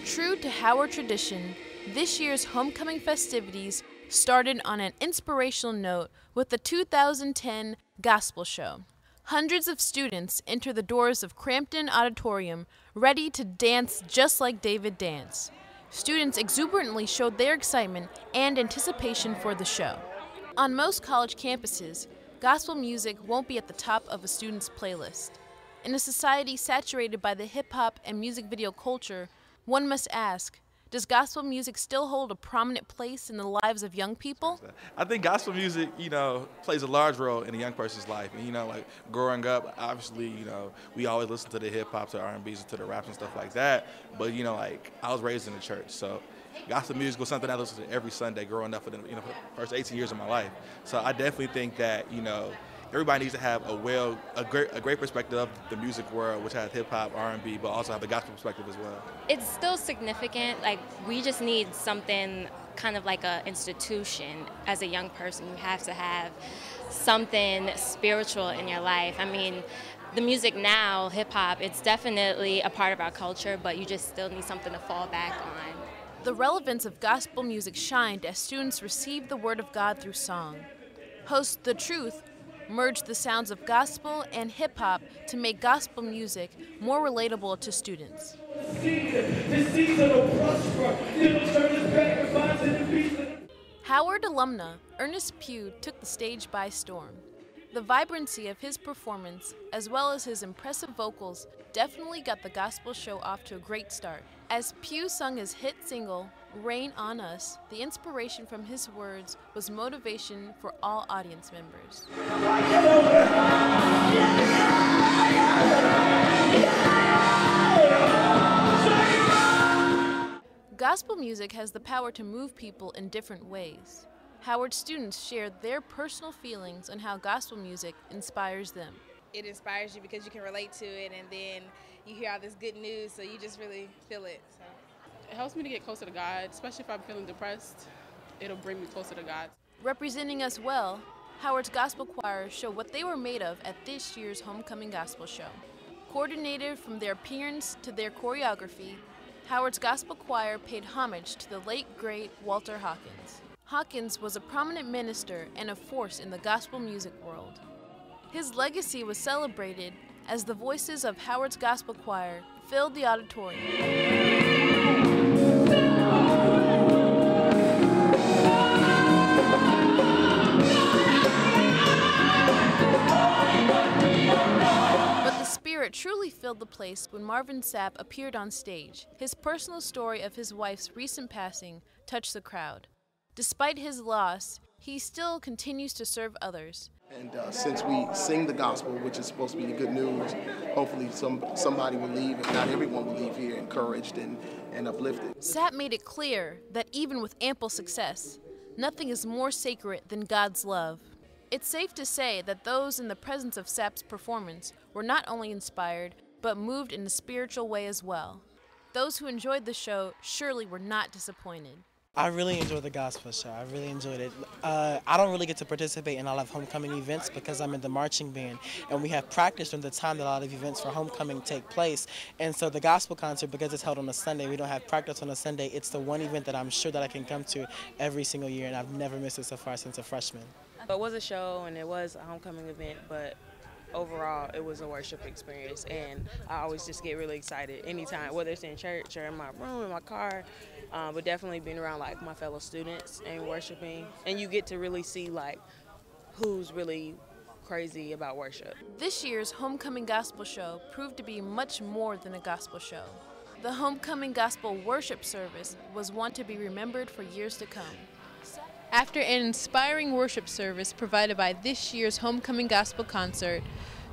True to Howard tradition, this year's homecoming festivities started on an inspirational note with the 2010 Gospel Show. Hundreds of students enter the doors of Crampton Auditorium ready to dance just like David danced. Students exuberantly showed their excitement and anticipation for the show. On most college campuses, gospel music won't be at the top of a student's playlist. In a society saturated by the hip-hop and music video culture, one must ask, does gospel music still hold a prominent place in the lives of young people? I think gospel music, plays a large role in a young person's life. And, like growing up, obviously, we always listen to the hip hop, to R&Bs, to the raps and stuff like that. But, I was raised in the church, so gospel music was something I listened to every Sunday growing up for the first 18 years of my life. So I definitely think that, everybody needs to have a great perspective of the music world, which has hip hop, R&B, but also have the gospel perspective as well. It's still significant. Like, we just need something kind of like an institution. As a young person, you have to have something spiritual in your life. I mean, the music now, hip hop, it's definitely a part of our culture, but you just still need something to fall back on. The relevance of gospel music shined as students received the word of God through song. Host The Truth merged the sounds of gospel and hip-hop to make gospel music more relatable to students. Howard alumna Ernest Pugh took the stage by storm. The vibrancy of his performance, as well as his impressive vocals, definitely got the gospel show off to a great start. As Pugh sung his hit single, Rain on Us, the inspiration from his words was motivation for all audience members. Gospel music has the power to move people in different ways. Howard students shared their personal feelings on how gospel music inspires them. It inspires you because you can relate to it, and then you hear all this good news, so you just really feel it. So. It helps me to get closer to God, especially if I'm feeling depressed. It'll bring me closer to God. Representing us well, Howard's gospel choir show what they were made of at this year's homecoming gospel show. Coordinated from their appearance to their choreography, Howard's gospel choir paid homage to the late great Walter Hawkins. Hawkins was a prominent minister and a force in the gospel music world. His legacy was celebrated as the voices of Howard's gospel choir filled the auditorium. Truly filled the place when Marvin Sapp appeared on stage. His personal story of his wife's recent passing touched the crowd. Despite his loss, he still continues to serve others. And since we sing the gospel, which is supposed to be the good news, hopefully somebody will leave, if not everyone will leave here encouraged and uplifted. Sapp made it clear that even with ample success, nothing is more sacred than God's love. It's safe to say that those in the presence of Sapp's performance were not only inspired, but moved in a spiritual way as well. Those who enjoyed the show surely were not disappointed. I really enjoyed the gospel show. I really enjoyed it. I don't really get to participate in a lot of homecoming events because I'm in the marching band, and we have practice during the time that a lot of events for homecoming take place. And so the gospel concert, because it's held on a Sunday, we don't have practice on a Sunday. It's the one event that I'm sure that I can come to every single year, and I've never missed it so far since a freshman. It was a show and it was a homecoming event, but overall it was a worship experience, and I always just get really excited anytime, whether it's in church or in my room, in my car, but definitely being around like my fellow students and worshiping, and you get to really see like who's really crazy about worship. This year's homecoming gospel show proved to be much more than a gospel show. The homecoming gospel worship service was one to be remembered for years to come. After an inspiring worship service provided by this year's homecoming gospel concert,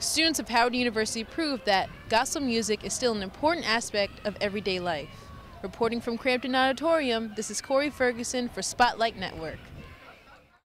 students of Howard University proved that gospel music is still an important aspect of everyday life. Reporting from Crampton Auditorium, this is Korie Ferguson for Spotlight Network.